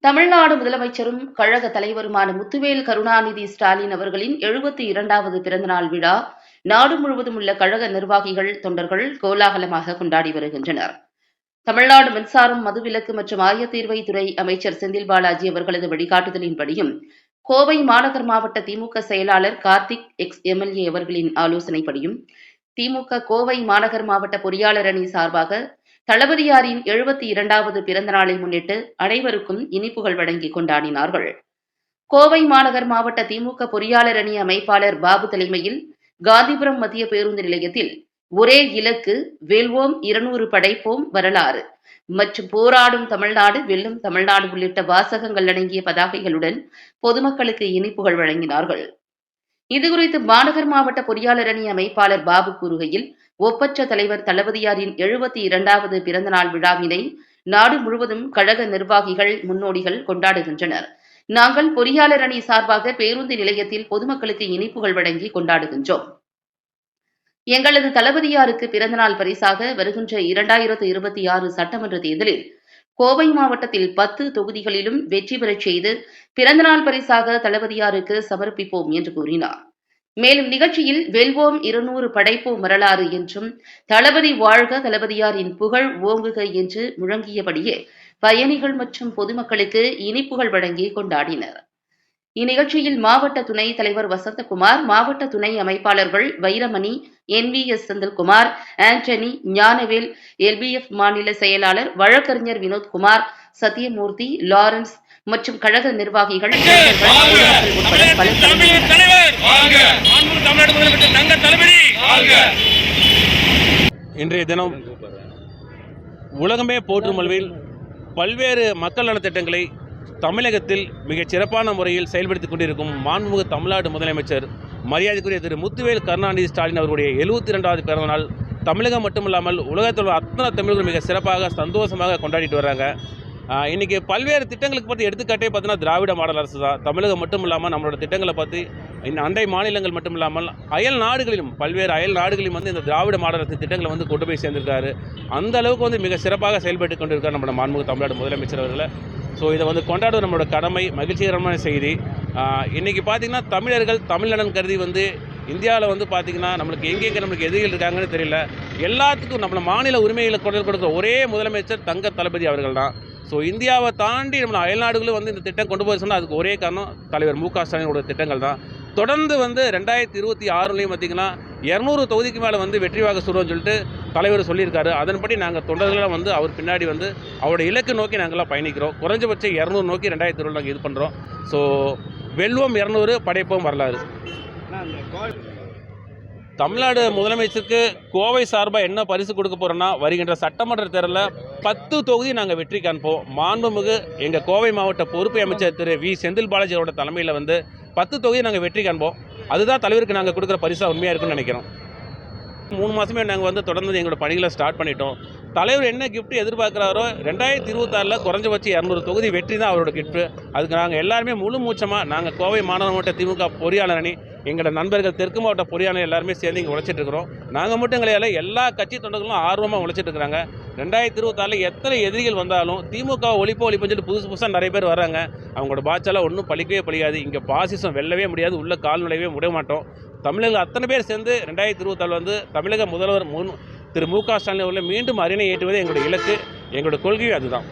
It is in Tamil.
தமிழ்நாடு முதலமைச்சரும் கழக தலைவருமான முத்துவேல் கருணாநிதி ஸ்டாலின் அவர்களின் 72வது பிறந்தநாள் விழா நாடு முழுவதும் உள்ள கழக நிர்வாகிகள், தொண்டர்கள் கோலாகலமாக கொண்டாடி வருகின்றனர். தமிழ்நாடு மின்சாரம், மதுவிலக்கு மற்றும் ஆயத்தீர்வைத்துறை அமைச்சர் செந்தில் பாலாஜி அவர்களது வழிகாட்டுதலின்படியும், கோவை மாநகர் மாவட்ட திமுக செயலாளர் கார்த்திக் எம்எல்ஏ அவர்களின் ஆலோசனைப்படியும், திமுக கோவை மாநகர் மாவட்ட பொறியாளர் அணி சார்பாக தளபதியாரின் 72வது பிறந்த நாளை முன்னிட்டு அனைவருக்கும் இனிப்புகள் வழங்கி கொண்டாடினார்கள். கோவை மாநகர் மாவட்ட திமுக பொறியாளர் அணி அமைப்பாளர் பாபு தலைமையில் காந்திபுரம் மத்திய பேருந்து நிலையத்தில் ஒரே இலக்கு, வெல்வோம் 200 படைப்போம் வரலாறு மற்றும் போராடும் தமிழ்நாடு, வெல்லும் தமிழ்நாடு உள்ளிட்ட வாசகங்கள் அடங்கிய பதாகைகளுடன் பொதுமக்களுக்கு இனிப்புகள் வழங்கினார்கள். இதுகுறித்து மாநகர் மாவட்ட பொறியாளர் அணி அமைப்பாளர் பாபு கூறுகையில், ஒப்பற்ற தலைவர் தளபதியாரின் 72வது பிறந்தநாள் விழாவினை நாடு முழுவதும் கழக நிர்வாகிகள், முன்னோடிகள் கொண்டாடுகின்றனர். நாங்கள் பொறியாளர் அணி சார்பாக பேருந்து நிலையத்தில் பொதுமக்களுக்கு இனிப்புகள் வழங்கி கொண்டாடுகின்றோம். எங்களது தளபதியாருக்கு பிறந்தநாள் பரிசாக வருகின்ற 2026 சட்டமன்ற தேர்தலில் கோவை மாவட்டத்தில் 10 தொகுதிகளிலும் வெற்றி பெறச் செய்து பிறந்தநாள் பரிசாக தளபதியாருக்கு சமர்ப்பிப்போம் என்று கூறினார். மேலும் நிகழ்ச்சியில் வெல்வோம் 200 படைப்போம் வரலாறு என்றும், தளபதி வாழ்க, தளபதியாரின் புகழ் ஓங்குக என்று முழங்கியபடியே பயணிகள் மற்றும் பொதுமக்களுக்கு இனிப்புகள் வழங்கி கொண்டாடினர். இந்நிகழ்ச்சியில் மாவட்ட துணைத் தலைவர் வசந்தகுமார், மாவட்ட துணை அமைப்பாளர்கள் வைரமணி, NVS செந்தில்குமார், ஆண்டனி, ஞானவேல், LBF மாநில செயலாளர் வழக்கறிஞர் வினோத்குமார், சத்தியமூர்த்தி, லாரன்ஸ் மற்றும் கழக நிர்வாகிகள் உட்பட பலர் இன்றைய தினம் உலகமே போற்றும் அளவில் பல்வேறு மக்கள் நலத்திட்டங்களை தமிழகத்தில் மிகச் சிறப்பான முறையில் செயல்படுத்திக் கொண்டிருக்கும் மாண்புமிகு தமிழ்நாடு முதலமைச்சர் மரியாதைக்குரிய திரு முத்துவேல் கருணாநிதி ஸ்டாலின் அவர்களுடைய 72வது பிறந்த நாள் தமிழகம் மட்டுமில்லாமல் உலகத்தில் உள்ள அத்தனை தமிழர்கள் மிக சிறப்பாக சந்தோஷமாக கொண்டாடிட்டு வர்றாங்க. இன்றைக்கி பல்வேறு திட்டங்களுக்கு பற்றி எடுத்துக்காட்டே பார்த்தீங்கன்னா திராவிட மாடல் அரசு தான். தமிழகம் மட்டும் இல்லாமல் நம்மளோட திட்டங்களை பற்றி அண்டை மாநிலங்கள் மட்டும் இல்லாமல் அயல் நாடுகளிலும் பல்வேறு அயல் நாடுகளிலும் இந்த திராவிட மாடல் அரசு திட்டங்களை கொண்டு போய் சேர்ந்திருக்காரு. அந்த அளவுக்கு மிக சிறப்பாக செயல்பட்டு கொண்டிருக்கார் நம்மளோட மாண்புமிகு தமிழ்நாடு முதலமைச்சர் அவர்களை. ஸோ இதை கொண்டாடுவது நம்மளோட கடமை, மகிழ்ச்சிகரமான செய்தி. இன்றைக்கி பார்த்திங்கன்னா தமிழர்கள் தமிழ்நலன் கருதி இந்தியாவில் பார்த்திங்கன்னா நம்மளுக்கு எங்கெங்கே நம்மளுக்கு எதிரிகள் இருக்காங்கன்னு தெரியல. எல்லாத்துக்கும் நம்மள மாநில உரிமைகளை குரல் கொடுக்குற ஒரே முதலமைச்சர் தங்க தளபதி அவர்கள் தான். ஸோ இந்தியாவை தாண்டி நம்ம அயல்நாடுகளும் இந்த திட்டம் கொண்டு போய் சொன்னால் அதுக்கு ஒரே காரணம் தலைவர் மு க ஸ்டாலினோட திட்டங்கள் தான். தொடர்ந்து 2026 பார்த்திங்கன்னா 200 தொகுதிக்கு மேலே வெற்றி வாக சுடுவோம்னு சொல்லிட்டு தலைவர் சொல்லியிருக்காரு. அதன்படி நாங்கள் தொண்டர்களாக அவர் பின்னாடி அவரோட இலக்கு நோக்கி நாங்கள்லாம் பயணிக்கிறோம். குறைஞ்சபட்சம் 200 நோக்கி 2020 நாங்கள் இது பண்ணுறோம். ஸோ வெல்வோம் 200 படைப்போம் வரலாறு. தமிழ்நாடு முதலமைச்சருக்கு கோவை சார்பாக என்ன பரிசு கொடுக்க போகிறோன்னா, வருகின்ற சட்டமன்ற தேர்தலில் 10 தொகுதி நாங்கள் வெற்றி காண்போம். மாண்புமிகு எங்கள் கோவை மாவட்ட பொறுப்பு அமைச்சர் திரு செந்தில் பாலாஜி அவரோட தலைமையில் 10 தொகுதி நாங்கள் வெற்றி காண்போம். அதுதான் தலைவருக்கு நாங்கள் கொடுக்குற பரிசாக உண்மையாக இருக்குன்னு நினைக்கிறோம். 3 மாதமே நாங்கள் தொடர்ந்து எங்களோட பணிகளை ஸ்டார்ட் பண்ணிட்டோம். தலைவர் என்ன கிஃப்ட் எதிர்பார்க்குறாரோ 2026 குறைஞ்சபட்சம் 200 தொகுதி வெற்றி தான் அவரோட கிஃப்ட்டு. அதுக்கு நாங்கள் எல்லாருமே முழு மூச்சமாக நாங்கள் கோவை மாநகர மாவட்ட திமுக பொறியாளர் அணி, எங்களோட நண்பர்கள் தெற்கு மாவட்ட பொறியாளர் எல்லாருமே சேர்ந்து இங்கே உழைச்சிட்டு இருக்கிறோம். நாங்கள் மட்டும் எங்களை எல்லா கட்சி தொண்டர்களும் ஆர்வமாக உழைச்சிட்டு இருக்கிறாங்க. 2026 எத்தனை எதிரிகள் வந்தாலும் திமுக ஒழிப்புன்னு சொல்லிட்டு புதுசாக நிறைய பேர் வர்றாங்க. அவங்களோட பாய்ச்சலாக ஒன்றும் பழிக்கவே பழியாது. இங்கே பாசிசம் வெல்லவே முடியாது, உள்ள கால் நுழையவே முடிய மாட்டோம். தமிழர்கள் அத்தனை பேர் சேர்ந்து 2026 தமிழக முதல்வர் திரு மு க ஸ்டாலின் அவர்களை மீண்டும் அரியணை ஏற்றுவதே எங்களுடைய இலக்கு, எங்களுடைய கொள்கையும் அதுதான்.